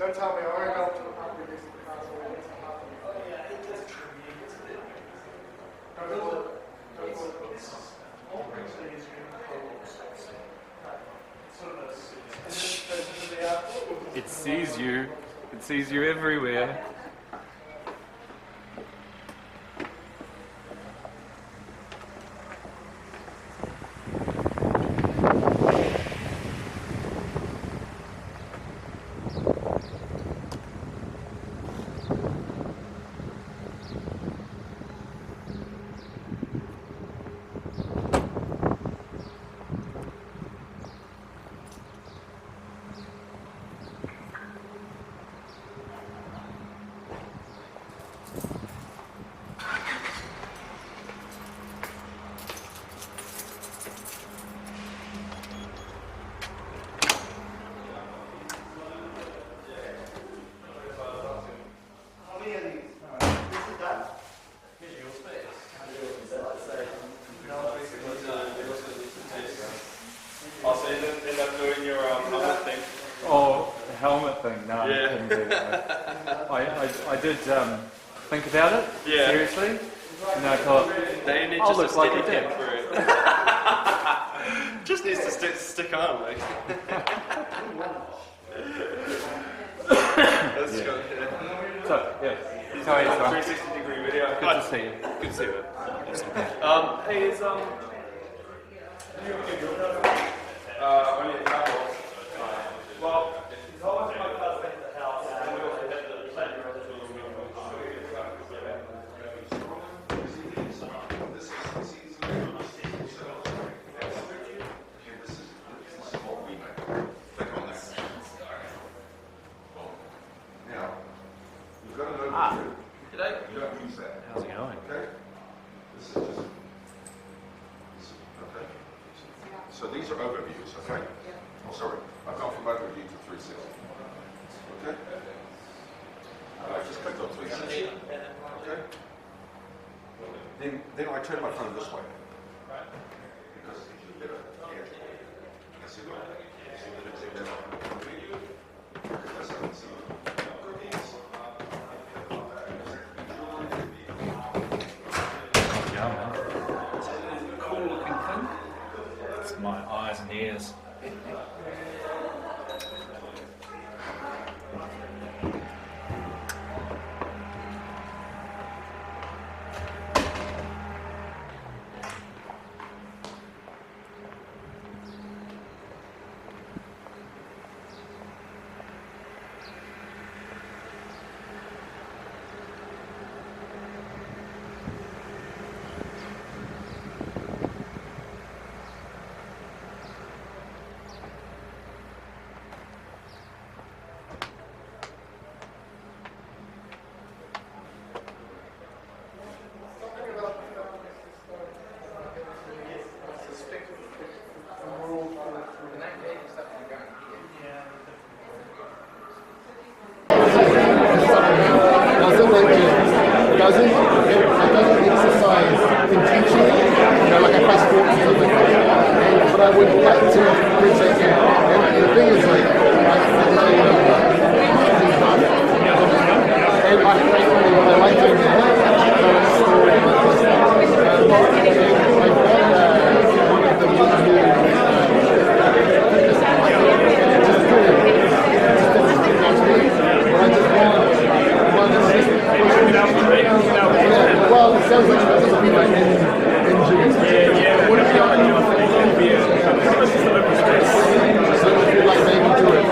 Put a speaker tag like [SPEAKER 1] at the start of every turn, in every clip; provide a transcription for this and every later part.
[SPEAKER 1] Don't tell me, I won't go up to the property next to the castle. Oh yeah, it does tribute to it.
[SPEAKER 2] It sees you. It sees you everywhere. Helmet thing? No,
[SPEAKER 3] yeah.
[SPEAKER 2] I didn't do that. I did think about it,
[SPEAKER 3] yeah.
[SPEAKER 2] Seriously, and I thought,
[SPEAKER 3] they need
[SPEAKER 2] I'll
[SPEAKER 3] just
[SPEAKER 2] look
[SPEAKER 3] a
[SPEAKER 2] like
[SPEAKER 3] steady
[SPEAKER 2] a dick.
[SPEAKER 3] for it. Just needs to stick on, like. That's
[SPEAKER 2] Yeah.
[SPEAKER 3] good.
[SPEAKER 2] So, yeah. Sorry,
[SPEAKER 3] 360-degree video.
[SPEAKER 2] Good to see you.
[SPEAKER 3] Good to see you. Hey, is only a couple. Well, it's always my cousin at the house, and we also have the playground.
[SPEAKER 4] Now, you've got an overview.
[SPEAKER 3] G'day.
[SPEAKER 4] You don't use that.
[SPEAKER 2] How's it going?
[SPEAKER 4] Okay? This is just. Okay. So these are overviews, okay? Oh, sorry. I've gone from overview to 360. Okay? I just clicked on 360. Okay? Then I turn my phone this way. Because it's better. Yeah. See what? See that it's better. That's how it's
[SPEAKER 2] Cool looking thing. It's my eyes and ears.
[SPEAKER 5] Doesn't exercise intentionally, like I play sports and stuff like that. But I would like to appreciate it. And the thing is, like, and I like doing that. One of the ones who well, it sounds like it's supposed to be like yeah, what if you're on your phone? So if you like maybe do it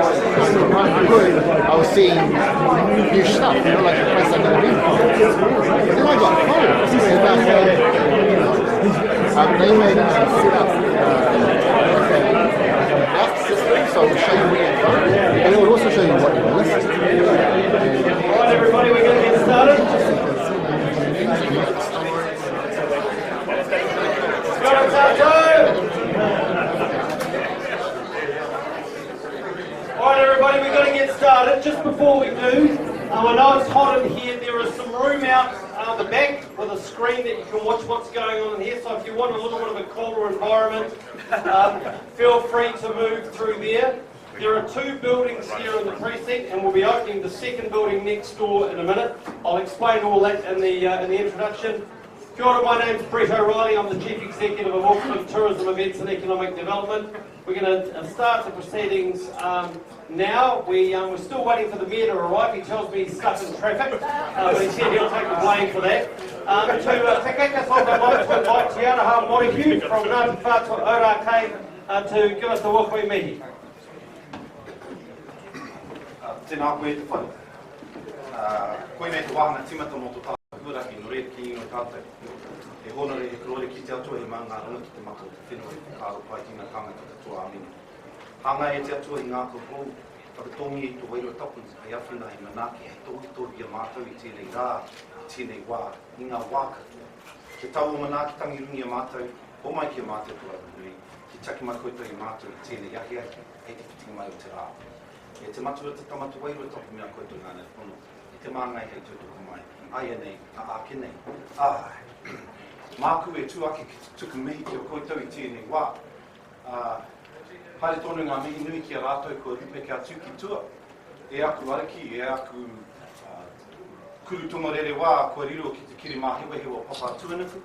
[SPEAKER 5] I'm good. I was seeing new stuff, you know, like the place I've never been. But then I got home. It's about they made us set up like a map system, so it would show you where you're going, and it would also show you what you missed.
[SPEAKER 3] Alright everybody, we're going to get started. Alright everybody, we're going to get started. Just before we do, I know it's hot in here. There is some room out the back with a screen that you can watch what's going on in here. So if you want a little bit of a colder environment, feel free to move through there. There are two buildings here in the precinct, and we'll be opening the second building next door in a minute. I'll explain all that in the introduction. Kia ora, my name's Brett O'Reilly. I'm the Chief Executive of Auckland Tourism Events and Economic Development. We're going to start the proceedings now. We're still waiting for the Mayor to arrive. He tells me he's stuck in traffic, but he said he'll take the blame for that. To kick us off, I'd like to invite Te Araha Morihu from Ngāti Whātua Ōrākei to give us the wakoi mihi.
[SPEAKER 6] Tēnā koe te whare. Koe nei te wahanga timata mō tō tātou huaraki no rea ki ino tātou. E honore e korore ki te atua e mā ngā runga ki te mako te whenua e whakaro pai tina kāngata katoa amini. Hanga e te atua i ngā kōpō, whakatongi e tō wairua tapu ai awhina e manaki e tohi a mātou i tēnei rā, tēnei wā, i ngā wāka. Ke tau o manaki tangi rungi a mātou, o mai ki a mātou tua nui, ki taki mai koutou i mātou i tēnei ahi ahi, e te whitinga mai o te rā. E te matua te tamatu wairua tapu mea koutou ngāne whono, i te māngai hei tūtuku mai, ai anei, a āke nei. Māku e tuake ki tuku mihi ki o koutou i tēnei wā. Haere tonu ngā mihi nui ki a rātou kua rupe kia tūki tua. E aku ariki, e aku kuru tongarere wā, kua riro ki te kiri mā hewa hewa papa tuanaku.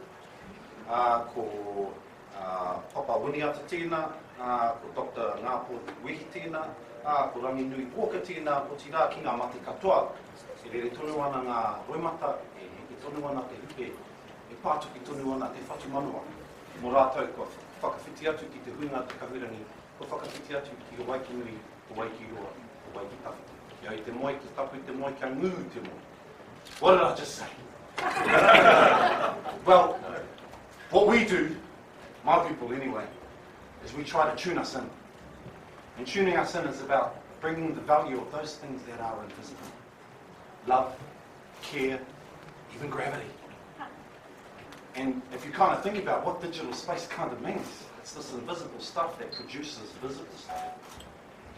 [SPEAKER 6] Ko Papa Winiata tēnā, ko Dr. Ngāpo Wehi tēnā, ko Rangi Nui Walker tēnā, ko tira ki ngā mate katoa. E rere tonu ana ngā roimata, e tonu ana te hupe, e pātuki tonu ana te whatu manua. Mō rātou kua whakawhiti atu ki te huinga te kahurangi, kua whakawhiti atu ki o waiki nui, o waiki roa, o waiki tapu. Ia i te moe ki tapu, te moe kia ngū te moe. What did I just say? Well, what we do, my people anyway, is we try to tune us in. And tuning us in is about bringing the value of those things that are invisible. Love, care, even gravity. And if you kind of think about what digital space kind of means, it's this invisible stuff that produces visible stuff.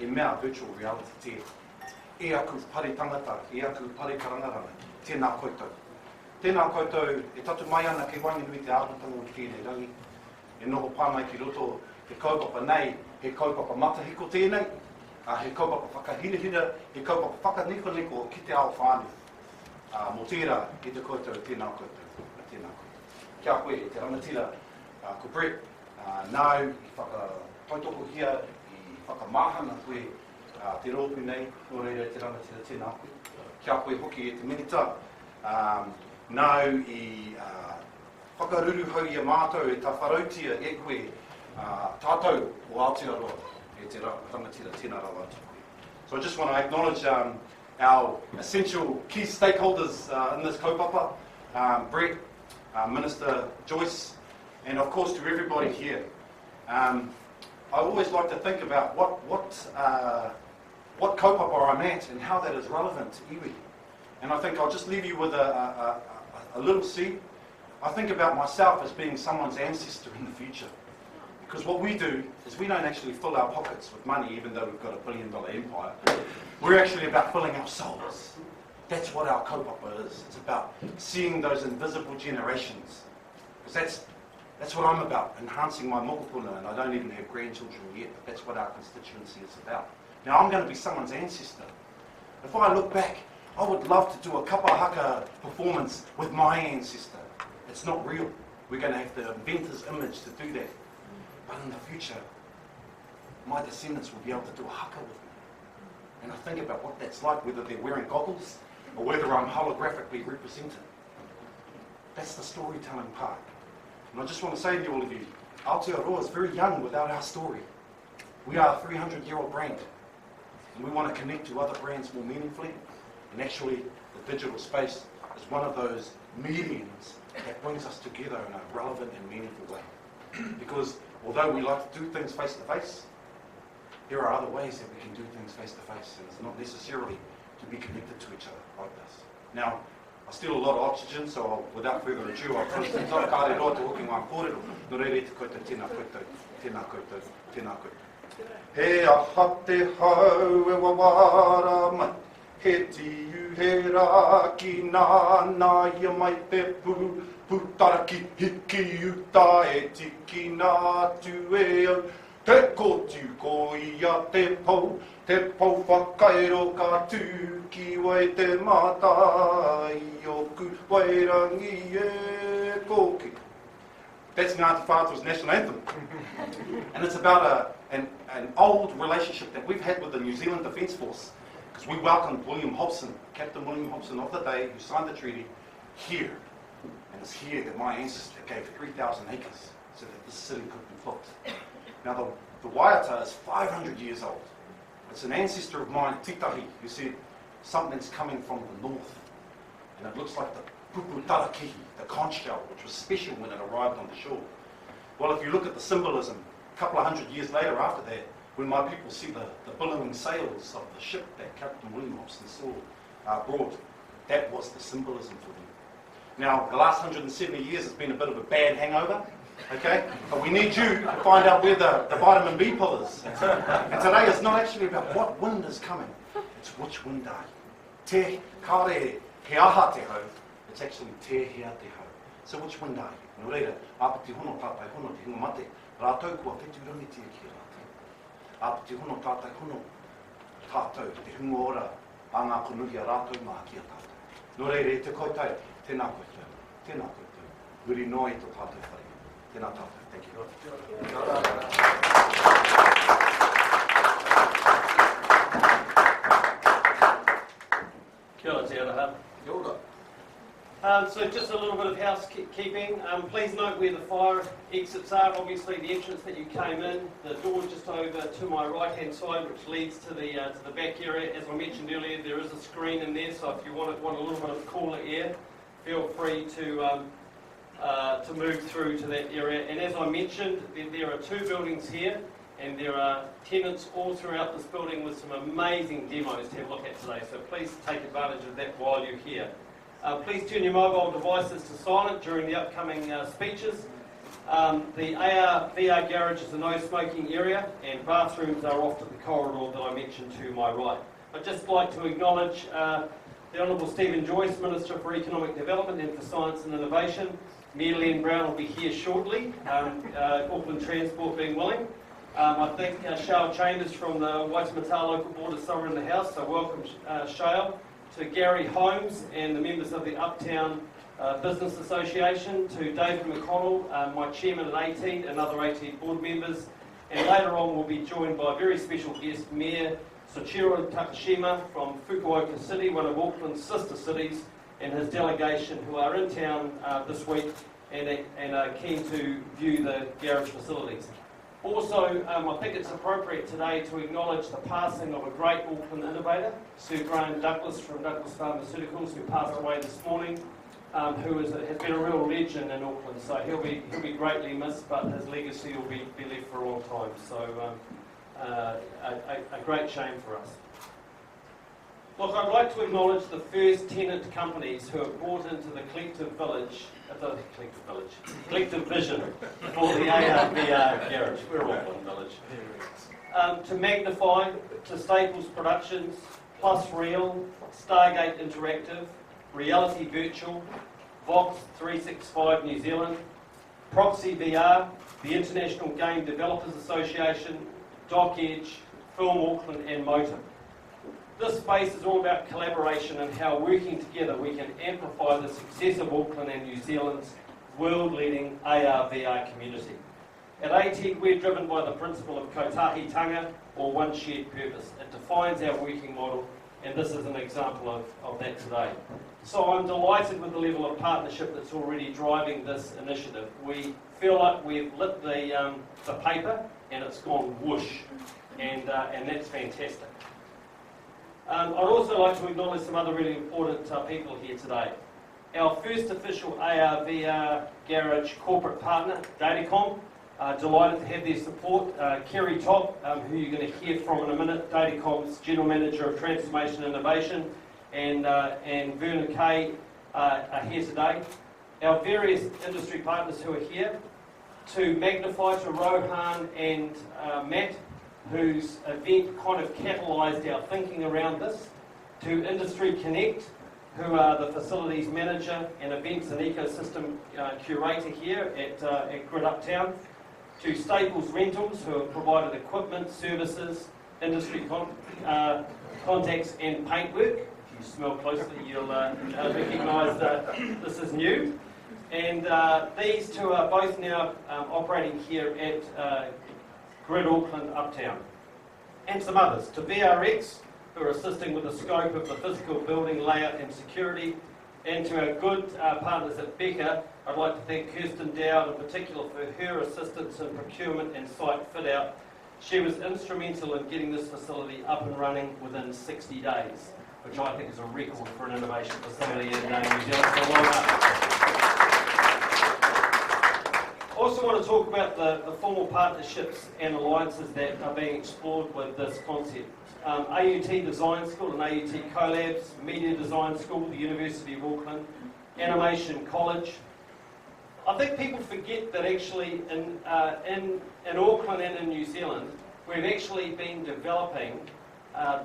[SPEAKER 6] E mea virtual reality te. E aku pare tangata, e aku pare karangaranga, tēnā koutou. Tēnā koutou, e tatu mai ana ke wangi nui te āhuatanga o tēnei rangi. E noho pānai ki roto, he kaupapa nei, he kaupapa matahiko tēnei, he kaupapa whakahirihira, he kaupapa whakaniko ki te ao whānu. Mō tērā, i te koutou, tēnā koutou, tēnā koutou. Kia koe, te rangatira, ko Brett, nau, i whakatautoko hia, i whakamahana koe, te rōpū nei, no reira te rangatira tēnā koe. Kia koe hoki e te minita, nau i whakaruru hau i a mātou e ta wharautia e koe tātou o Aotearoa e te rangatira tēnā rawa atu koe. So I just want to acknowledge our essential key stakeholders in this kaupapa, Brett, Minister Joyce, and of course to everybody here. I always like to think about what kaupapa I'm at and how that is relevant to iwi. And I think I'll just leave you with a little seed. I think about myself as being someone's ancestor in the future. Because what we do is we don't actually fill our pockets with money, even though we've got $1 billion empire. We're actually about filling our souls. That's what our kaupapa is. It's about seeing those invisible generations. Because that's what I'm about, enhancing my mokopuna, and I don't even have grandchildren yet, but that's what our constituency is about. Now I'm going to be someone's ancestor. If I look back, I would love to do a kapa haka performance with my ancestor. It's not real. We're going to have to invent his image to do that. But in the future, my descendants will be able to do a haka with me. And I think about what that's like, whether they're wearing goggles or whether I'm holographically represented. That's the storytelling part. And I just want to say to all of you, Aotearoa is very young without our story. We are a 300-year-old brand. And we want to connect to other brands more meaningfully. And actually, the digital space is one of those mediums that brings us together in a relevant and meaningful way. Because although we like to do things face to face, there are other ways that we can do things face to face, and it's not necessarily to be connected to each other like this. Now, I steal a lot of oxygen, so without further ado, I'll put things on. Kāre roa te hoki ngā kōrero, no reire te koutou, tēnā koutou, tēnā koutou, tēnā koutou. He aha te hau e wawara mai, he tiu he rā ki nāna ia mai te putaraki hiki uta e tiki nā tu e au. Te kotiu ko ia te pou whakaero ka tūki wai te mata i oku wairangi e koki. That's Ngāti Whātua's national anthem. And it's about an old relationship that we've had with the New Zealand Defence Force, because we welcomed William Hobson, Captain William Hobson of the day, who signed the treaty here. And it's here that my ancestor gave 3,000 acres so that this city could be built. Now the Waiata is 500 years old. It's an ancestor of mine, Titahi, who said something's coming from the north. And it looks like the pupu tarakihi, the conch shell, which was special when it arrived on the shore. Well, if you look at the symbolism, a couple of hundred years later after that, when my people see the billowing sails of the ship that Captain William Hobson brought, that was the symbolism for them. Now, the last 170 years has been a bit of a bad hangover, okay? But we need you to find out where the vitamin B pill is. And today is not actually about what wind is coming, it's which wind are you. Te kare he aha te hau, it's actually te hea te hau. So which wind are you? No reira, apa te hono tātai hono te hinga mate, rātou kua whetu rangi tia ki rātou. Apa te hono tātai hono tātou, te hunga ora a ngā konuhia rātou mā kia tātou. No reira, te koutou, tēnā koutou, tēnā koutou, huri noi tō tātou whare. Tēnā tātou, thank you.
[SPEAKER 3] Kia ora, te araha.
[SPEAKER 4] Kia ora.
[SPEAKER 3] So just a little bit of housekeeping. Please note where the fire exits are. Obviously the entrance that you came in, the door just over to my right hand side, which leads to the back area. As I mentioned earlier, there is a screen in there, so if you want a little bit of cooler air, feel free to move through to that area. And as I mentioned, there are two buildings here, and there are tenants all throughout this building with some amazing demos to have a look at today. So please take advantage of that while you're here. Please turn your mobile devices to silent during the upcoming speeches. The AR/VR garage is a no smoking area, and bathrooms are off to the corridor that I mentioned to my right. I'd just like to acknowledge the Honourable Stephen Joyce, Minister for Economic Development and for Science and Innovation. Mayor Len Brown will be here shortly, Auckland Transport being willing. I think Shale Chambers from the Waitemata Local Board is somewhere in the house, so welcome Shale. To Gary Holmes and the members of the Uptown Business Association, to David McConnell, my chairman at AT, and other AT board members, and later on we'll be joined by a very special guest, Mayor Soichiro Takashima from Fukuoka City, one of Auckland's sister cities, and his delegation who are in town this week and are keen to view the garage facilities. Also, I think it's appropriate today to acknowledge the passing of a great Auckland innovator, Sir Graham Douglas from Douglas Pharmaceuticals, who passed away this morning, who has been a real legend in Auckland. So he'll be greatly missed, but his legacy will be left for a long time. So a great shame for us. Look, I'd like to acknowledge the first tenant companies who have brought into the collective vision for the AR/VR garage. We're Auckland Village. To Magnify, to Staples Productions, Plus Real, Stargate Interactive, Reality Virtual, Vox 365 New Zealand, Proxy VR, the International Game Developers Association, Doc Edge, Film Auckland and Motor. This space is all about collaboration and how working together we can amplify the success of Auckland and New Zealand's world-leading AR/VR community. At ATEC, we're driven by the principle of kotahitanga, or one shared purpose. It defines our working model, and this is an example of that today. So I'm delighted with the level of partnership that's already driving this initiative. We feel like we've lit the paper, and it's gone whoosh, and that's fantastic. I'd also like to acknowledge some other really important people here today. Our first official AR/VR garage corporate partner, Datacom. Delighted to have their support. Kerry Top, who you're going to hear from in a minute, Datacom's General Manager of Transformation and Innovation, and Vernon Kay are here today. Our various industry partners who are here, to Magnify, to Rohan and Matt, whose event kind of catalysed our thinking around this, to Industry Connect, who are the facilities manager and events and ecosystem curator here at Grid Uptown, to Staples Rentals, who have provided equipment, services, industry contacts and paintwork. If you smell closely, you'll recognise this is new. And these two are both now operating here at Grid Auckland Uptown. And some others, to VRX, who are assisting with the scope of the physical building layout and security, and to our good partners at Becca, I'd like to thank Kirsten Dowd in particular for her assistance in procurement and site fit-out. She was instrumental in getting this facility up and running within 60 days, which I think is a record for an innovation facility in New Zealand. So well done. I also want to talk about the formal partnerships and alliances that are being explored with this concept. AUT Design School and AUT Collabs, Media Design School, the University of Auckland, Animation College. I think people forget that actually in Auckland and in New Zealand, we've actually been developing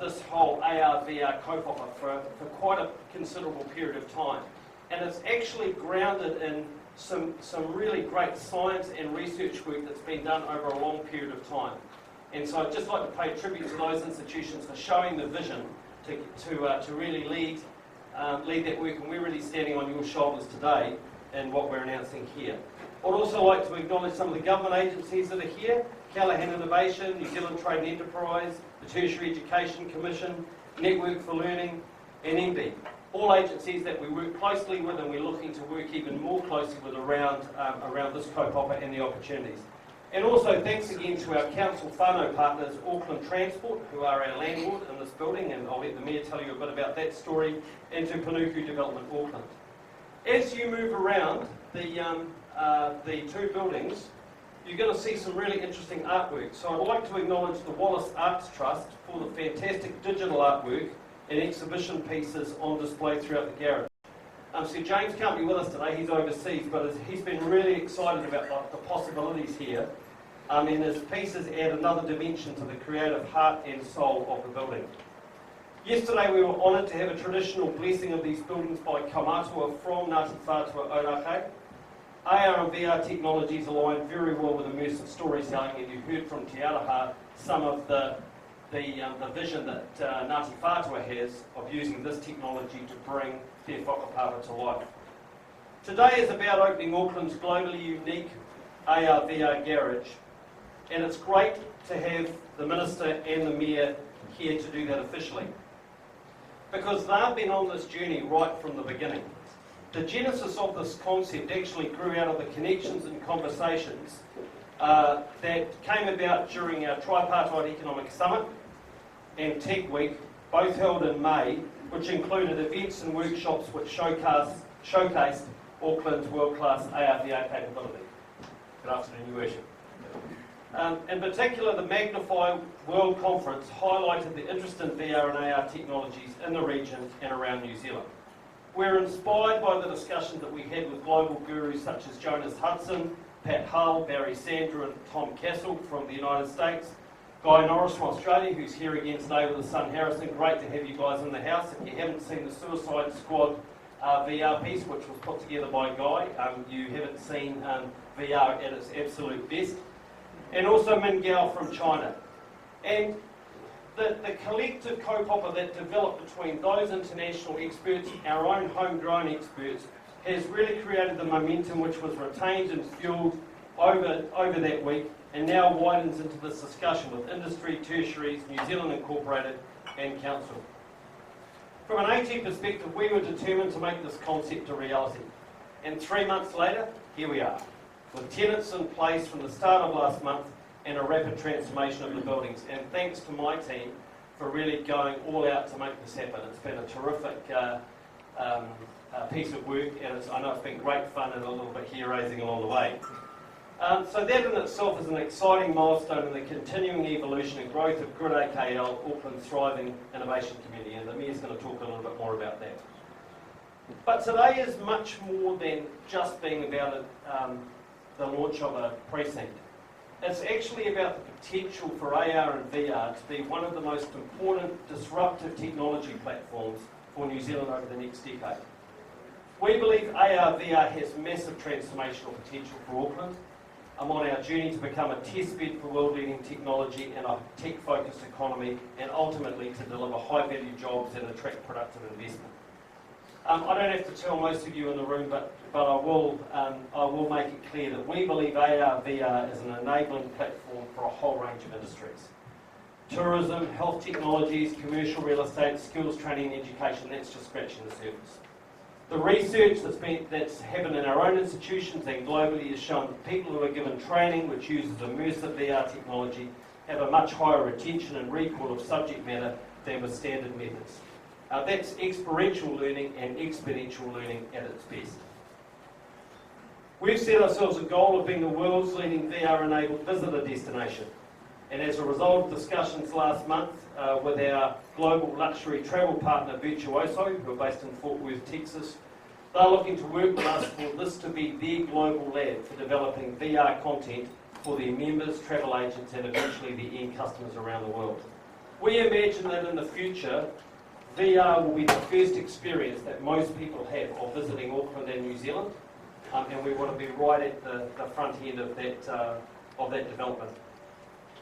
[SPEAKER 3] this whole AR/VR kaupapa for quite a considerable period of time. And it's actually grounded in some really great science and research work that's been done over a long period of time. And so I'd just like to pay tribute to those institutions for showing the vision to really lead that work, and we're really standing on your shoulders today in what we're announcing here. I'd also like to acknowledge some of the government agencies that are here: Callaghan Innovation, New Zealand Trade and Enterprise, the Tertiary Education Commission, Network for Learning, and MB. All agencies that we work closely with, and we're looking to work even more closely with around this kaupapa and the opportunities. And also thanks again to our council whānau partners, Auckland Transport, who are our landlord in this building, and I'll let the Mayor tell you a bit about that story, and to Panuku Development Auckland. As you move around the two buildings, you're going to see some really interesting artwork. So I'd like to acknowledge the Wallace Arts Trust for the fantastic digital artwork and exhibition pieces on display throughout the garage. So James can't be with us today, he's overseas, but he's been really excited about the possibilities here, and his pieces add another dimension to the creative heart and soul of the building. Yesterday we were honoured to have a traditional blessing of these buildings by Kaumatua from Ngāti Whātua Ōrākei. AR and VR technologies align very well with immersive storytelling, and you heard from Te Araha some of the vision that Ngāti Whātua has of using this technology to bring their whakapapa to life. Today is about opening Auckland's globally unique AR/VR garage, and it's great to have the Minister and the Mayor here to do that officially, because they've been on this journey right from the beginning. The genesis of this concept actually grew out of the connections and conversations that came about during our Tripartite Economic Summit and Tech Week, both held in May, which included events and workshops which showcased Auckland's world-class AR/VR capability. Good afternoon, Your Worship. In particular, the Magnify World Conference highlighted the interest in VR and AR technologies in the region and around New Zealand. We're inspired by the discussions that we had with global gurus such as Jonas Hudson, Pat Hull, Barry Sandra and Tom Castle from the United States, Guy Norris from Australia, who's here again today with his son Harrison. Great to have you guys in the house. If you haven't seen the Suicide Squad VR piece, which was put together by Guy, you haven't seen VR at its absolute best. And also Min Gao from China. And the collective kaupapa that developed between those international experts, our own homegrown experts, has really created the momentum which was retained and fuelled over that week, and now widens into this discussion with industry, tertiaries, New Zealand Incorporated and Council. From an AT perspective, we were determined to make this concept a reality. And 3 months later, here we are, with tenants in place from the start of last month and a rapid transformation of the buildings. And thanks to my team, for really going all out to make this happen. It's been a terrific piece of work, and I know it's been great fun and a little bit hair-raising along the way. So that in itself is an exciting milestone in the continuing evolution and growth of Good AKL, Auckland's thriving innovation community, and the Mayor's going to talk a little bit more about that. But today is much more than just being about the launch of a precinct. It's actually about the potential for AR and VR to be one of the most important disruptive technology platforms for New Zealand over the next decade. We believe AR VR has massive transformational potential for Auckland. I'm on our journey to become a testbed for world-leading technology and a tech-focused economy, and ultimately to deliver high-value jobs and attract productive investment. I don't have to tell most of you in the room, but I will make it clear that we believe AR VR is an enabling platform for a whole range of industries. Tourism, health technologies, commercial real estate, skills training and education, that's just scratching the surface. The research that's happened in our own institutions and globally has shown that people who are given training which uses immersive VR technology have a much higher retention and recall of subject matter than with standard methods. That's experiential learning and exponential learning at its best. We've set ourselves a goal of being the world's leading VR-enabled visitor destination. And as a result of discussions last month with our global luxury travel partner Virtuoso, who are based in Fort Worth, Texas, they're looking to work with us for this to be their global lab for developing VR content for their members, travel agents, and eventually the end customers around the world. We imagine that in the future, VR will be the first experience that most people have of visiting Auckland and New Zealand, and we want to be right at the front end of that development.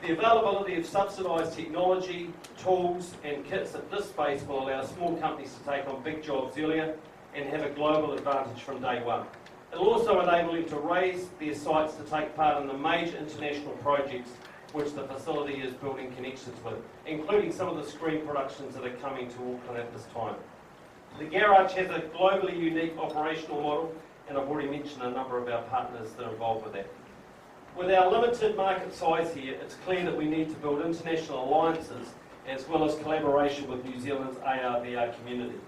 [SPEAKER 3] The availability of subsidised technology, tools and kits at this space will allow small companies to take on big jobs earlier and have a global advantage from day one. It will also enable them to raise their sites to take part in the major international projects which the facility is building connections with, including some of the screen productions that are coming to Auckland at this time. The garage has a globally unique operational model, and I've already mentioned a number of our partners that are involved with that. With our limited market size here, it's clear that we need to build international alliances as well as collaboration with New Zealand's AR/VR community.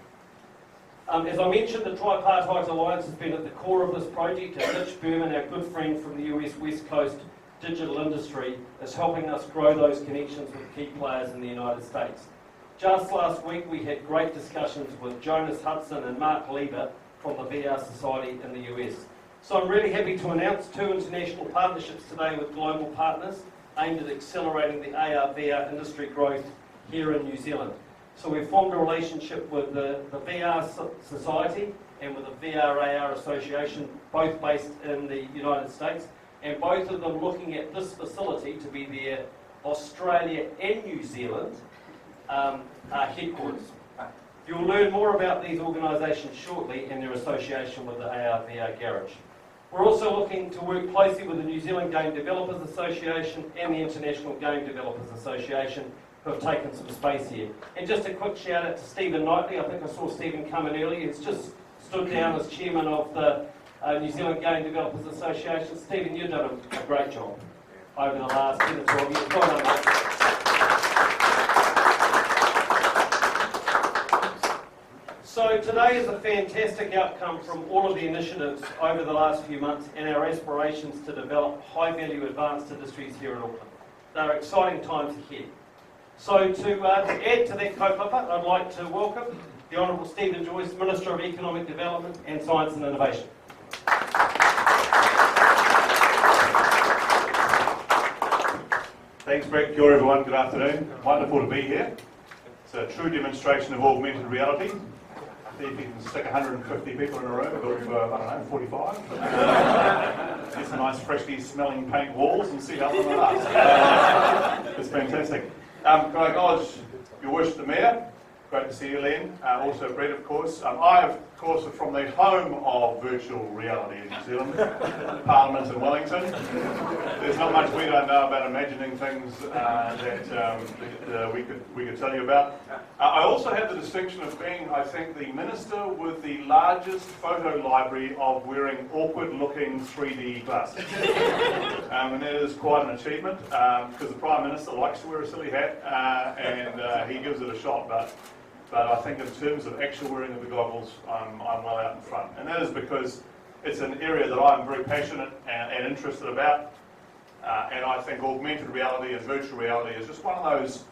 [SPEAKER 3] As I mentioned, the Tripartite Alliance has been at the core of this project, and Mitch Berman, our good friend from the US West Coast digital industry, is helping us grow those connections with key players in the United States. Just last week we had great discussions with Jonas Hudson and Mark Lieber from the VR Society in the US. So I'm really happy to announce 2 international partnerships today with global partners aimed at accelerating the AR/VR industry growth here in New Zealand. So we've formed a relationship with the VR Society and with the VR/AR Association, both based in the United States, and both of them looking at this facility to be their Australia and New Zealand headquarters. You'll learn more about these organisations shortly in their association with the AR/VR Garage. We're also looking to work closely with the New Zealand Game Developers Association and the International Game Developers Association, who have taken some space here. And just a quick shout out to Stephen Knightley. I think I saw Stephen come in earlier. He's just stood down as chairman of the New Zealand Game Developers Association. Stephen, you've done a great job over the last 10 to 12 years. Well done, mate. So today is a fantastic outcome from all of the initiatives over the last few months and our aspirations to develop high-value advanced industries here in Auckland. They are exciting times ahead. So to add to that kaupapa, I'd like to welcome the Honourable Stephen Joyce, Minister of Economic Development and Science and Innovation.
[SPEAKER 7] Thanks, Brett. Kia ora, everyone. Good afternoon. Wonderful to be here. It's a true demonstration of augmented reality. See if you can stick 150 people in a room with, I don't know, 45. Get some nice freshly smelling paint walls and see how long it lasts. It's fantastic. Can I acknowledge Your Worship the Mayor, Great to see you, Len. Also, Brett, of course. I, of course, am from the home of virtual reality in New Zealand, Parliament in Wellington. There's not much we don't know about imagining things that we could tell you about. I also have the distinction of being, I think, the minister with the largest photo library of wearing awkward-looking 3D glasses. And that is quite an achievement, because the Prime Minister likes to wear a silly hat, and he gives it a shot. But I think in terms of actual wearing of the goggles, I'm well out in front. And that is because it's an area that I'm very passionate and interested about. And I think augmented reality and virtual reality is just one of those,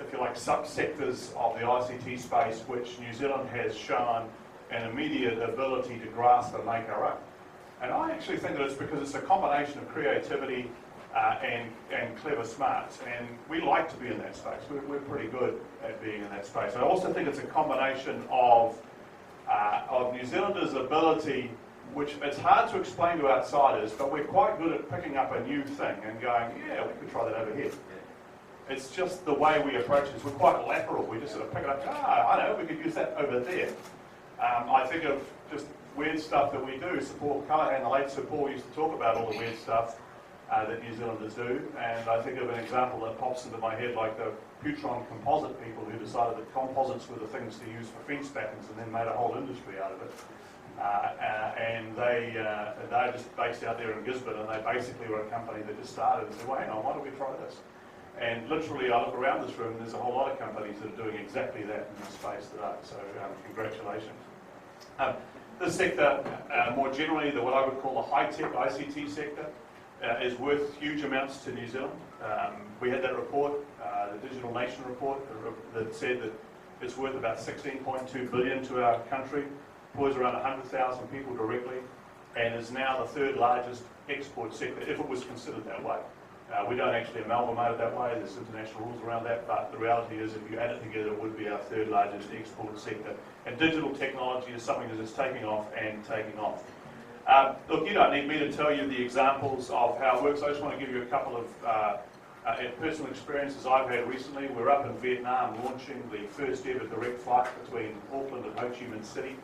[SPEAKER 7] if you like, subsectors of the ICT space which New Zealand has shown an immediate ability to grasp and make our own. And I actually think that it's because it's a combination of creativity and clever smarts, and we like to be in that space. We're pretty good at being in that space. I also think it's a combination of New Zealanders' ability, which it's hard to explain to outsiders, but we're quite good at picking up a new thing and going, yeah, we could try that over here. It's just the way we approach this. We're quite lateral. We just sort of pick it up, I know, we could use that over there. I think of just weird stuff that we do. Sir Paul Callaghan, the late Sir Paul, used to talk about all the weird stuff that New Zealanders do, and I think of an example that pops into my head, like the Putron composite people who decided that composites were the things to use for fence battens and then made a whole industry out of it. And they're just based out there in Gisborne, and they basically were a company that just started and said, well, hang on, why don't we try this? And literally, I look around this room, and there's a whole lot of companies that are doing exactly that in this space today, so congratulations. This sector, more generally, what I would call the high-tech ICT sector, is worth huge amounts to New Zealand. We had that report, the Digital Nation report, that said that it's worth about 16.2 billion to our country, employs around 100,000 people directly, and is now the third largest export sector, if it was considered that way. We don't actually amalgamate it that way, there's international rules around that, but the reality is if you add it together, it would be our third largest export sector. And digital technology is something that is taking off and taking off. Look, you don't need me to tell you the examples of how it works. I just want to give you a couple of personal experiences I've had recently. We're up in Vietnam launching the first ever direct flight between Auckland and Ho Chi Minh City.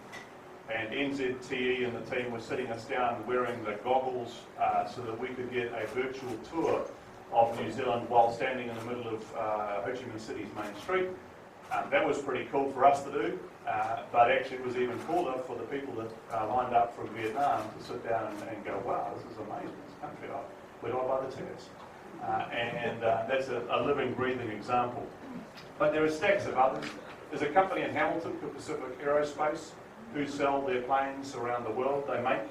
[SPEAKER 7] And NZTE and the team were sitting us down wearing the goggles so that we could get a virtual tour of New Zealand while standing in the middle of Ho Chi Minh City's main street. That was pretty cool for us to do, but actually it was even cooler for the people that lined up from Vietnam to sit down and go, wow, this is amazing, this country, where do I buy the tickets? That's a living, breathing example. But there are stacks of others. There's a company in Hamilton called Pacific Aerospace who sell their planes around the world. They make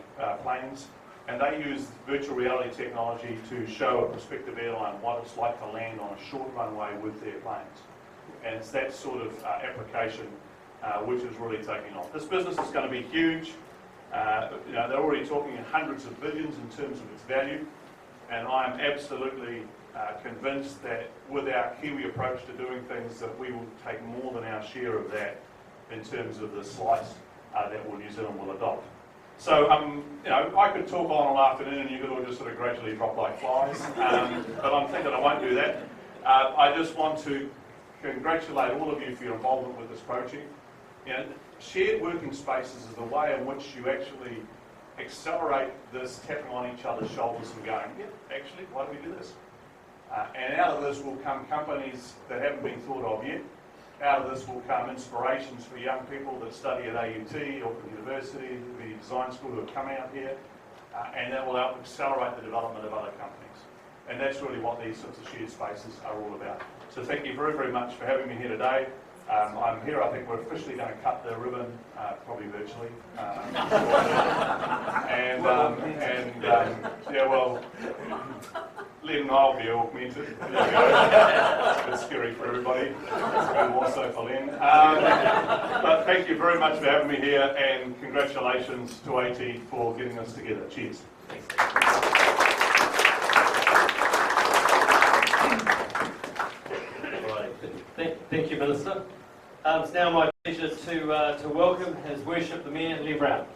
[SPEAKER 7] planes, and they use virtual reality technology to show a prospective airline what it's like to land on a short runway with their planes. And it's that sort of application which is really taking off. This business is going to be huge. They're already talking in hundreds of billions in terms of its value, and I'm absolutely convinced that with our Kiwi approach to doing things, that we will take more than our share of that in terms of the slice that New Zealand will adopt. So, I could talk on all afternoon and you could all just sort of gradually drop like flies, but I'm thinking I won't do that. I just want to congratulate all of you for your involvement with this project. Shared working spaces is the way in which you actually accelerate this tapping on each other's shoulders and going, yeah, actually, why don't we do this? And out of this will come companies that haven't been thought of yet. Out of this will come inspirations for young people that study at AUT, Auckland University, the design school who have come out here, and that will help accelerate the development of other companies. And that's really what these sorts of shared spaces are all about. So thank you very, very much for having me here today. I'm here, I think we're officially going to cut the ribbon, probably virtually. Len and I will be augmented. It's a bit scary for everybody, and more so for Len. But thank you very much for having me here, and congratulations to AT for getting us together. Cheers.
[SPEAKER 3] Thank you, Minister. It's now my pleasure to welcome His Worship the Mayor, Lee Brown.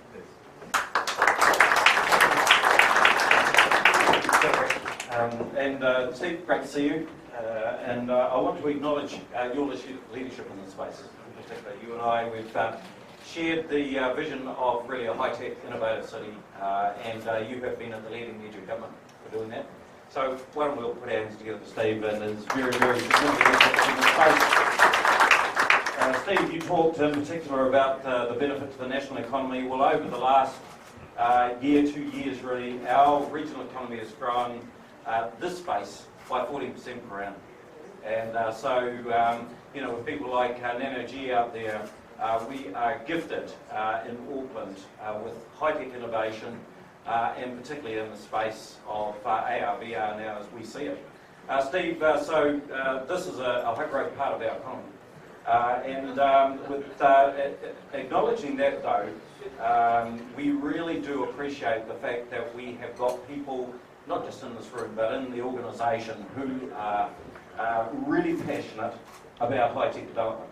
[SPEAKER 8] Steve, great to see you. I want to acknowledge your leadership in this space. In particular, you and I, we've shared the vision of really a high-tech, innovative city, and you have been at the leading edge of government for doing that. So why don't we all put our hands together for Steve and his very, very significant in this space. Steve, you talked in particular about the benefit to the national economy. Well, over the last year, 2 years really, our regional economy has grown this space by 14% per annum. And with people like Nano G out there, we are gifted in Auckland with high-tech innovation, and particularly in the space of AR, VR now as we see it. Steve, this is a high-growth part of our economy. With acknowledging that though, we really do appreciate the fact that we have got people, not just in this room, but in the organisation, who are really passionate about high-tech development.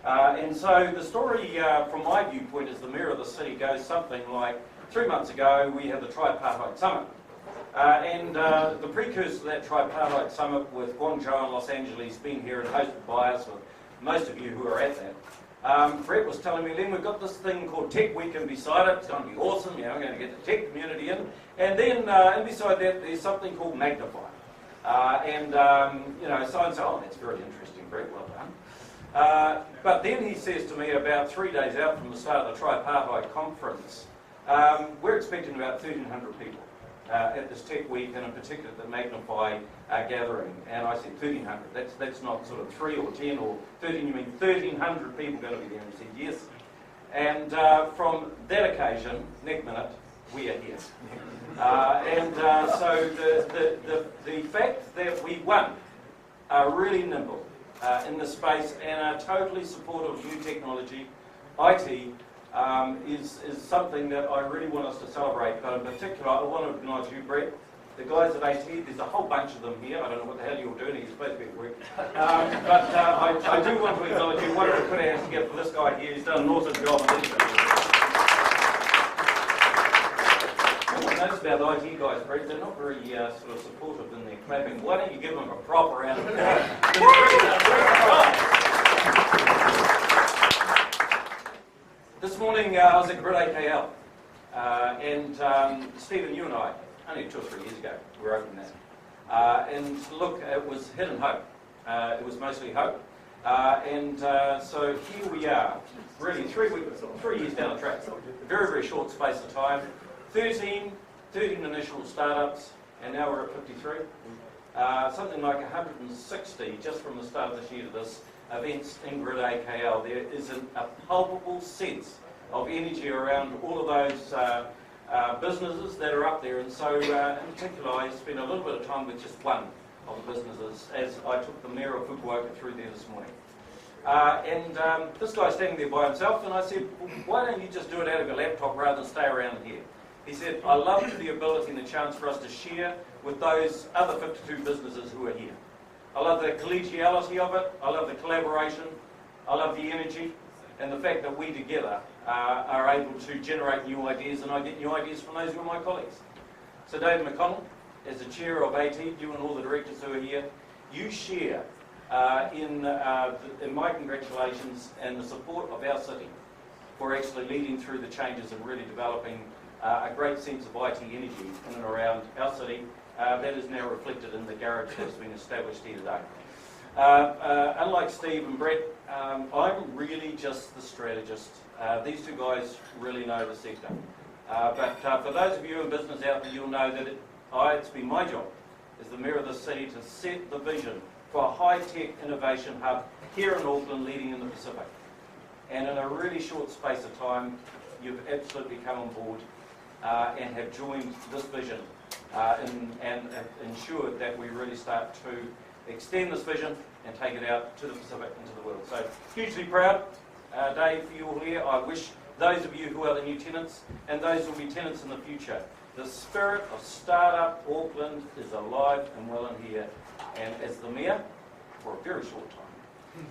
[SPEAKER 8] And so the story, from my viewpoint, as the Mayor of the City, goes something like 3 months ago we had the Tripartite Summit. The precursor to that Tripartite Summit with Guangzhou and Los Angeles being here and hosted by us, with most of you who are at that. Brett was telling me, Len, we've got this thing called Tech Weekend beside it. It's going to be awesome. We're going to get the tech community in. And then and beside that, there's something called Magnify. Science, that's very interesting, Brett, well done. But then he says to me about 3 days out from the start of the Tripartite Conference, we're expecting about 1,300 people at this Tech Week, and in particular the Magnify gathering. And I said 1,300, that's not sort of 3 or 10 or 13, you mean 1,300 people going to be there? And he said yes. And from that occasion, next minute, we are here. So the fact that we, one, are really nimble in this space and are totally supportive of new technology, IT, is something that I really want us to celebrate. But in particular, I want to acknowledge you, Brett. The guys at AT, there's a whole bunch of them here. I don't know what the hell you're doing. You're supposed to be at work. I do want to acknowledge you. Why don't we put our hands together for this guy here? He's done an awesome job. What I notice about the IT guys, Brett, they're not very sort of supportive in their clapping. Why don't you give them a proper round of applause? This morning I was at Grid AKL, and Stephen, you and I, only 2 or 3 years ago, we were opening that. And look, it was hidden hope. It was mostly hope. So here we are, really 3 years down the track. Very, very short space of time. 13 initial startups, and now we're at 53. Something like 160 just from the start of this year to this events in Grid AKL. There is a palpable sense of energy around all of those businesses that are up there. And so in particular, I spent a little bit of time with just one of the businesses as I took the Mayor of Fukuoka through there this morning. This guy's standing there by himself, and I said, well, why don't you just do it out of your laptop rather than stay around here? He said, I love the ability and the chance for us to share with those other 52 businesses who are here. I love the collegiality of it, I love the collaboration, I love the energy, and the fact that we together are able to generate new ideas, and I get new ideas from those who are my colleagues. So David McConnell, as the chair of AT, you and all the directors who are here, you share in my congratulations and the support of our city for actually leading through the changes and really developing a great sense of IT energy in and around our city. That is now reflected in the garage that's been established here today. Unlike Steve and Brett, I'm really just the strategist. These two guys really know the sector. But for those of you in business out there, you'll know that it's been my job as the Mayor of the City to set the vision for a high-tech innovation hub here in Auckland leading in the Pacific. And in a really short space of time, you've absolutely come on board and have joined this vision and have ensured that we really start to extend this vision and take it out to the Pacific and to the world. So hugely proud, Dave, for you all here. I wish those of you who are the new tenants and those who will be tenants in the future, the spirit of Startup Auckland is alive and well in here. And as the Mayor, for a very short time,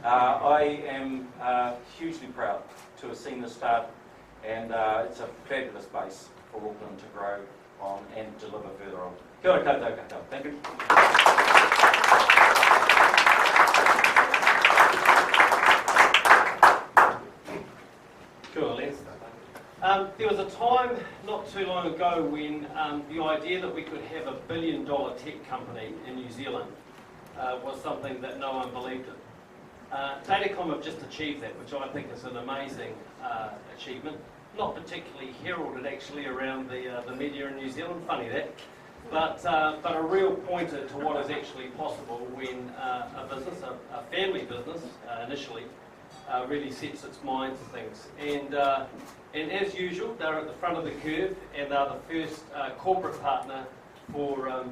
[SPEAKER 8] I am hugely proud to have seen this start, and it's a fabulous base for Auckland to grow on and deliver further on. Kia ora koutou katoa. Thank you.
[SPEAKER 3] Cool, Les. There was a time not too long ago when the idea that we could have $1 billion tech company in New Zealand was something that no one believed in. Datacom have just achieved that, which I think is an amazing achievement. Not particularly heralded actually around the media in New Zealand, funny that, but a real pointer to what is actually possible when a business, a family business initially, really sets its mind to things. And as usual, they're at the front of the curve, and they're the first corporate partner for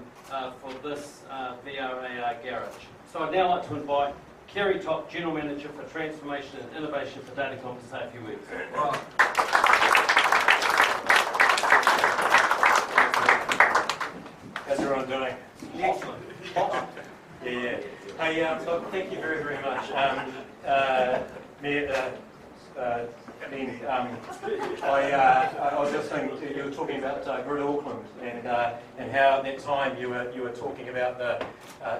[SPEAKER 3] this VRAR garage. So I'd now like to invite Kerry Top, General Manager for Transformation and Innovation for Datacom, to say a few words.
[SPEAKER 9] How's everyone doing?
[SPEAKER 3] Excellent.
[SPEAKER 9] Yeah. Hey, look, thank you very, very much. I was just thinking, you were talking about Grid Auckland and how at that time you were talking about the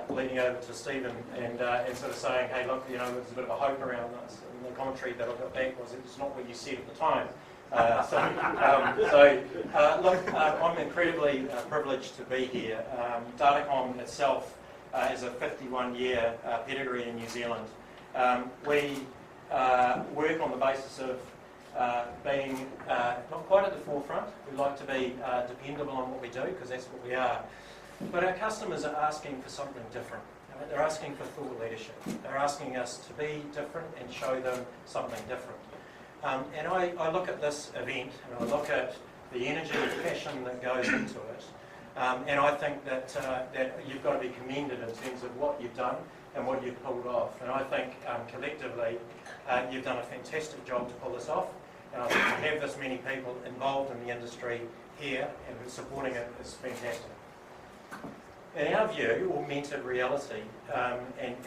[SPEAKER 9] leading over to Stephen and sort of saying, hey, look, you know, there's a bit of a hope around this. And the commentary that I got back was it's not what you said at the time. Look, I'm incredibly privileged to be here. Datacom itself is a 51-year pedigree in New Zealand. We work on the basis of being not quite at the forefront. We like to be dependable on what we do because that's what we are. But our customers are asking for something different. They're asking for thought leadership. They're asking us to be different and show them something different. And I look at this event and I look at the energy and passion that goes into it. And I think that you've got to be commended in terms of what you've done and what you've pulled off. And I think collectively you've done a fantastic job to pull this off. And I think to have this many people involved in the industry here and supporting it is fantastic. In our view, augmented reality, and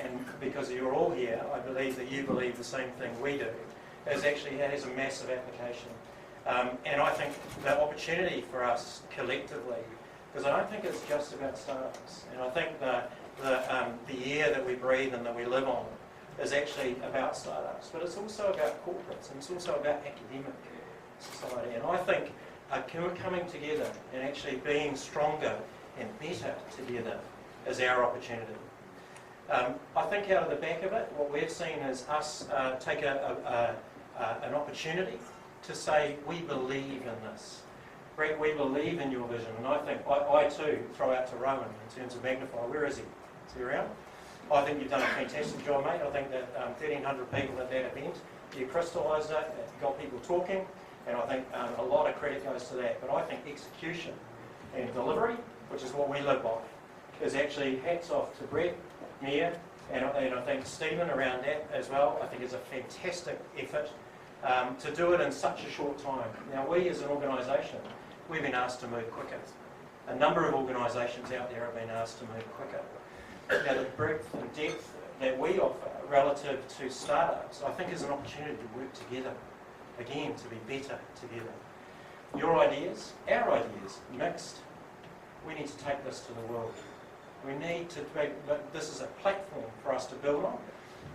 [SPEAKER 9] because you're all here, I believe that you believe the same thing we do, has a massive application. And I think the opportunity for us collectively, because I don't think it's just about startups, and I think the air that we breathe and that we live on is actually about startups, but it's also about corporates, and it's also about academic society. And I think coming together and actually being stronger and better together is our opportunity. I think out of the back of it, what we've seen is us take an opportunity to say, we believe in this. Brett, we believe in your vision. And I think, I too throw out to Rowan in terms of Magnify. Where is he? Is he around? I think you've done a fantastic job, mate. I think that 1,300 people at that event, you crystallised it, you got people talking, and I think a lot of credit goes to that. But I think execution and delivery, which is what we live by, is actually hats off to Brett, Mia, and I think Stephen around that as well. I think is a fantastic effort to do it in such a short time. Now we as an organisation, we've been asked to move quicker. A number of organisations out there have been asked to move quicker. Now the breadth and depth that we offer relative to startups, I think is an opportunity to work together, again, to be better together. Your ideas, our ideas, mixed. We need to take this to the world. We need to make, this is a platform for us to build on,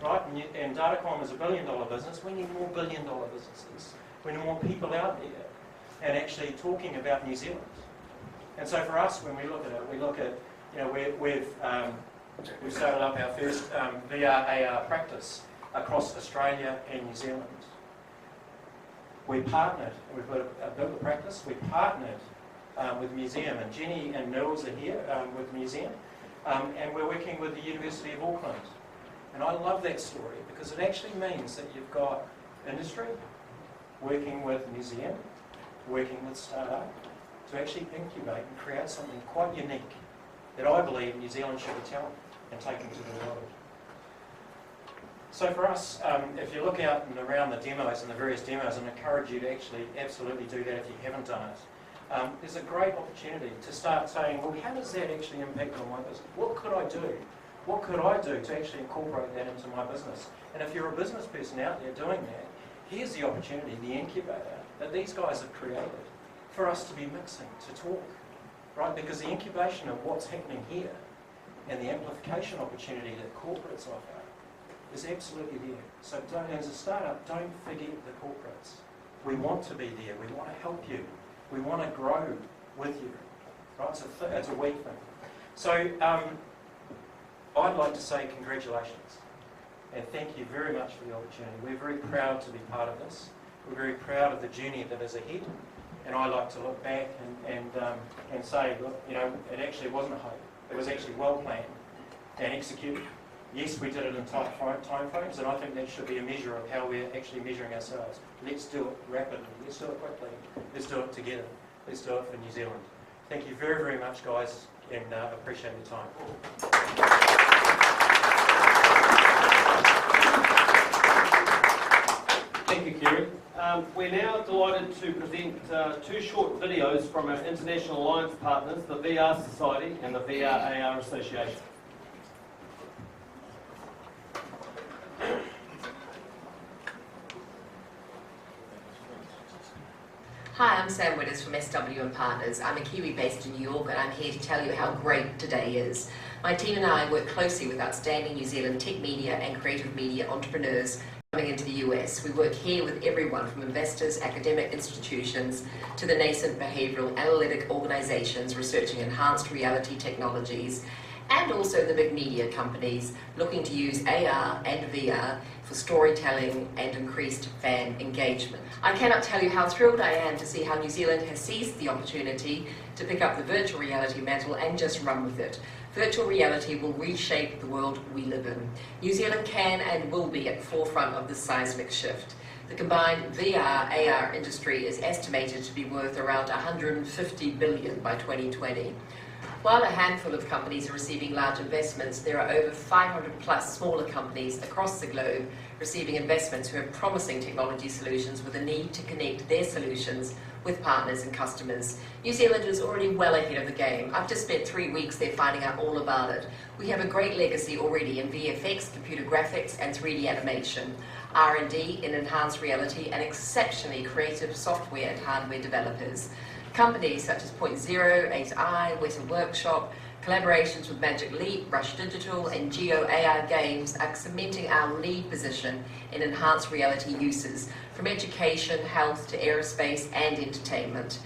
[SPEAKER 9] right? And Datacom is $1 billion business. We need more $1 billion businesses. We need more people out there and actually talking about New Zealand. And so for us, when we look at it, we look at, you know, we've started up our first VR/AR practice across Australia and New Zealand. We partnered, we've built a practice, we partnered with Museum, and Jenny and Nils are here with Museum, and we're working with the University of Auckland. And I love that story because it actually means that you've got industry working with Museum, working with startup, to actually incubate and create something quite unique that I believe New Zealand should be telling and taking to the world. So for us, if you look out and around the demos and the various demos, and encourage you to actually absolutely do that if you haven't done it, there's a great opportunity to start saying, well, how does that actually impact on my business? What could I do? What could I do to actually incorporate that into my business? And if you're a business person out there doing that, here's the opportunity, the incubator that these guys have created for us to be mixing, to talk. right? Because the incubation of what's happening here and the amplification opportunity that corporates offer is absolutely there. So don't, as a startup, don't forget the corporates. We want to be there. We want to help you. We want to grow with you. Right? It's a we thing. So I'd like to say congratulations and thank you very much for the opportunity. We're very proud to be part of this. We're very proud of the journey that is ahead. And I like to look back and say, look, you know, it actually wasn't a hope. It was actually well planned and executed. Yes, we did it in tight time frames, and I think that should be a measure of how we're actually measuring ourselves. Let's do it rapidly. Let's do it quickly. Let's do it together. Let's do it for New Zealand. Thank you very, very much, guys, and appreciate your time.
[SPEAKER 3] Thank you, Kerry. We're now delighted to present two short videos from our International Alliance partners, the VR Society and the VR AR Association.
[SPEAKER 10] Hi, I'm Sam Widders from SW & Partners. I'm a Kiwi based in New York and I'm here to tell you how great today is. My team and I work closely with outstanding New Zealand tech media and creative media entrepreneurs coming into the US. We work here with everyone from investors, academic institutions, to the nascent behavioural analytic organisations researching enhanced reality technologies, and also the big media companies looking to use AR and VR for storytelling and increased fan engagement. I cannot tell you how thrilled I am to see how New Zealand has seized the opportunity to pick up the virtual reality mantle and just run with it. Virtual reality will reshape the world we live in. New Zealand can and will be at the forefront of this seismic shift. The combined VR, AR industry is estimated to be worth around $150 billion by 2020. While a handful of companies are receiving large investments, there are over 500 plus smaller companies across the globe receiving investments who have promising technology solutions with a need to connect their solutions with partners and customers. New Zealand is already well ahead of the game. I've just spent 3 weeks there finding out all about it. We have a great legacy already in VFX, computer graphics and 3D animation, R&D in enhanced reality and exceptionally creative software and hardware developers. Companies such as Point Zero, 8i, Weta Workshop, collaborations with Magic Leap, Rush Digital and Geo AR Games are cementing our lead position in enhanced reality uses, from education, health to aerospace and entertainment.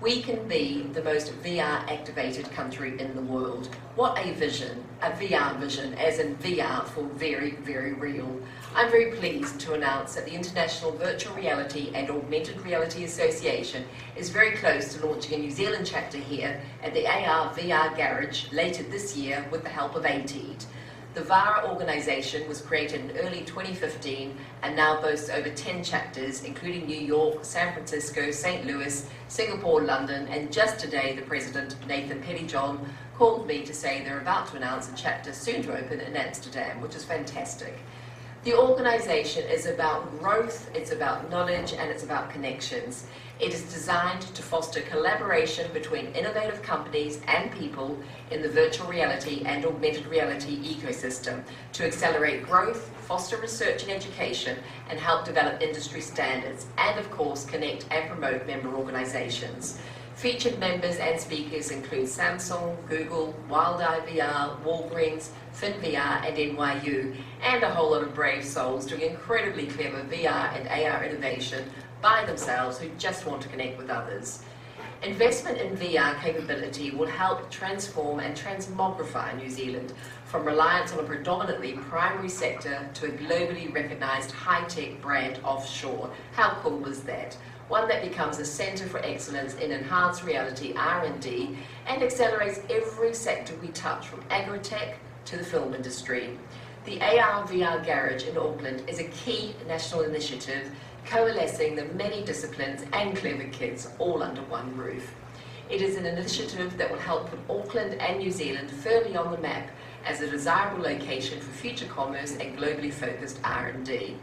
[SPEAKER 10] We can be the most VR-activated country in the world. What a vision, a VR vision, as in VR for very, very real. I'm very pleased to announce that the International Virtual Reality and Augmented Reality Association is very close to launching a New Zealand chapter here at the AR/VR Garage later this year with the help of ATEED. The VARA organisation was created in early 2015 and now boasts over 10 chapters, including New York, San Francisco, St. Louis, Singapore, London, and just today the president, Nathan Pettyjohn, called me to say they're about to announce a chapter soon to open in Amsterdam, which is fantastic. The organisation is about growth, it's about knowledge, and it's about connections. It is designed to foster collaboration between innovative companies and people in the virtual reality and augmented reality ecosystem to accelerate growth, foster research and education, and help develop industry standards, and of course connect and promote member organisations. Featured members and speakers include Samsung, Google, WildEye VR, Walgreens, FinVR and NYU, and a whole lot of brave souls doing incredibly clever VR and AR innovation by themselves who just want to connect with others. Investment in VR capability will help transform and transmogrify New Zealand from reliance on a predominantly primary sector to a globally recognised high-tech brand offshore. How cool is that? One that becomes a centre for excellence in enhanced reality R&D and accelerates every sector we touch, from agri-tech to the film industry. The AR/VR Garage in Auckland is a key national initiative coalescing the many disciplines and clever kids all under one roof. It is an initiative that will help put Auckland and New Zealand firmly on the map as a desirable location for future commerce and globally focused R&D.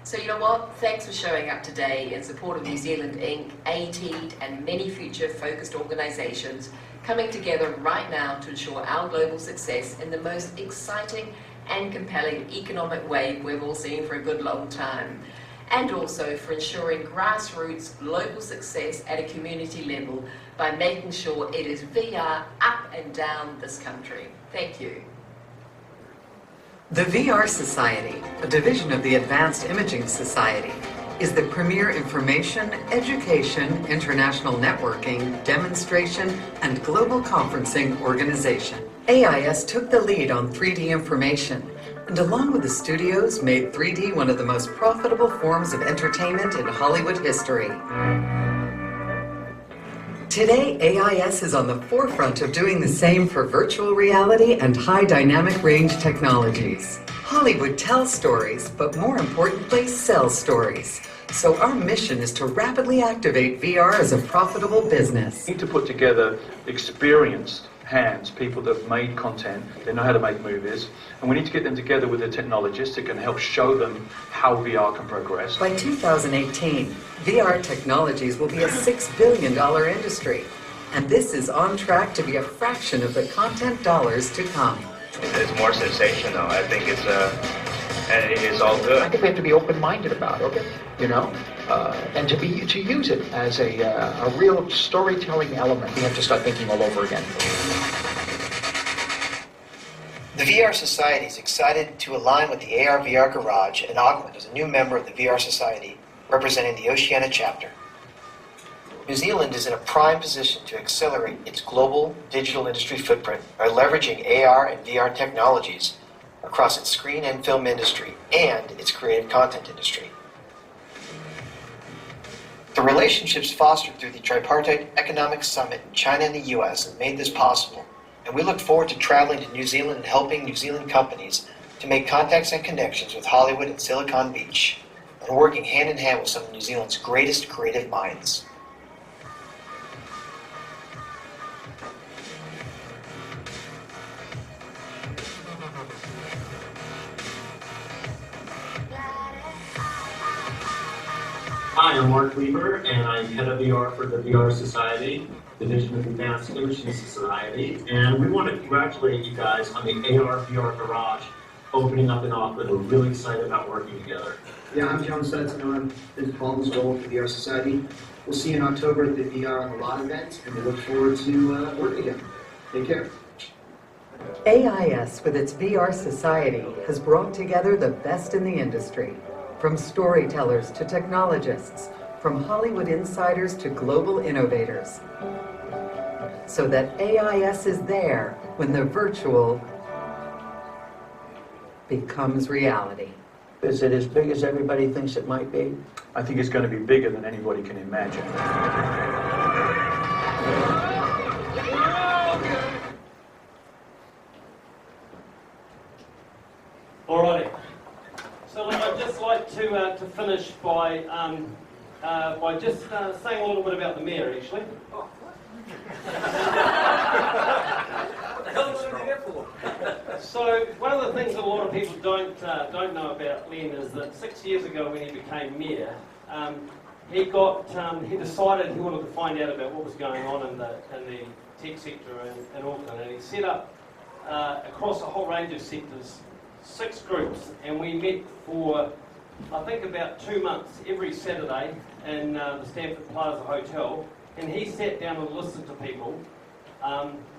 [SPEAKER 10] So you know what? Thanks for showing up today in support of New Zealand Inc., ATEED and many future focused organisations coming together right now to ensure our global success in the most exciting and compelling economic way we've all seen for a good long time. and also for ensuring grassroots local success at a community level by making sure it is VR up and down this country. Thank you.
[SPEAKER 11] The VR Society, a division of the Advanced Imaging Society, is the premier information, education, international networking, demonstration, and global conferencing organization. AIS took the lead on 3D information, and along with the studios, made 3D one of the most profitable forms of entertainment in Hollywood history. Today, AIS is on the forefront of doing the same for virtual reality and high dynamic range technologies. Hollywood tells stories, but more importantly, sells stories. So our mission is to rapidly activate VR as a profitable business.
[SPEAKER 2] We need to put together experienced hands, people that have made content, they know how to make movies, and we need to get them together with the technologists that can help show them how VR can progress.
[SPEAKER 11] By 2018, VR technologies will be a $6 billion industry, and this is on track to be a fraction of the content dollars to come.
[SPEAKER 12] It's more sensational. I think it's and it's all good.
[SPEAKER 13] I think we have to be open-minded about it, you know, and to use it as a real storytelling element. We have to start thinking all over again.
[SPEAKER 14] The VR Society is excited to align with the AR/VR Garage in Auckland as a new member of the VR Society, representing the Oceania chapter. New Zealand is in a prime position to accelerate its global digital industry footprint by leveraging AR and VR technologies across its screen and film industry and its creative content industry. The relationships fostered through the Tripartite Economic Summit in China and the US have made this possible, and we look forward to traveling to New Zealand and helping New Zealand companies to make contacts and connections with Hollywood and Silicon Beach, and working hand in hand with some of New Zealand's greatest creative minds.
[SPEAKER 15] Hi, I'm Mark Weaver, and I'm head of VR for the VR Society, division of the Advanced Imaging Society, and we want to congratulate you guys on the AR/VR Garage opening up in Auckland. We're really excited about working together.
[SPEAKER 16] Yeah, I'm John Stetson, and I'm involved as well with the VR Society. We'll see you in October at the VR on the Lot event, and we look forward to working together. Take care.
[SPEAKER 11] AIS, with its VR Society, has brought together the best in the industry. From storytellers to technologists, from Hollywood insiders to global innovators, so that AIS is there when the virtual becomes reality.
[SPEAKER 13] Is it as big as everybody thinks it might be?
[SPEAKER 2] I think it's going to be bigger than anybody can imagine.
[SPEAKER 3] Alrighty. So I'd just like to finish by just saying a little bit about the mayor, actually.
[SPEAKER 8] What the hell is he there for?
[SPEAKER 3] So one of the things that a lot of people don't know about Len is that 6 years ago when he became mayor, he decided he wanted to find out about what was going on in the tech sector in Auckland, and he set up across a whole range of sectors 6 groups, and we met for I think about 2 months every Saturday in the Stanford Plaza Hotel, and he sat down and listened to people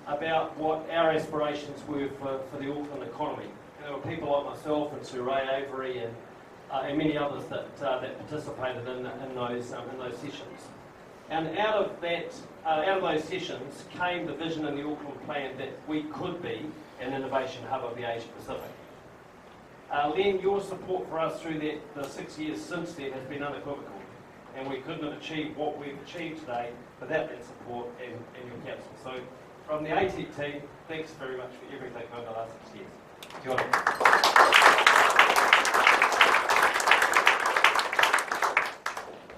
[SPEAKER 3] about what our aspirations were for the Auckland economy. And there were people like myself and Sir Ray Avery and many others that participated in those sessions. And out of those sessions came the vision in the Auckland plan that we could be an innovation hub of the Asia Pacific. Len, your support for us through the 6 years since then has been unequivocal, and we couldn't have achieved what we've achieved today without that support and your counsel. So from the AT team, thanks very much for everything over the last 6 years. Kia ora.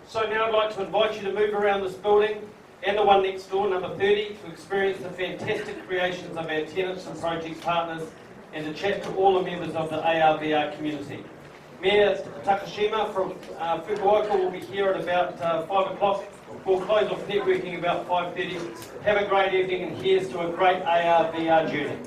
[SPEAKER 3] So now I'd like to invite you to move around this building and the one next door, number 30, to experience the fantastic creations of our tenants and project partners, and to chat to all the members of the AR/VR community. Mayor Takashima from Fukuoka will be here at about 5 o'clock. We'll close off networking about 5:30. Have a great evening, and here's to a great AR/VR journey.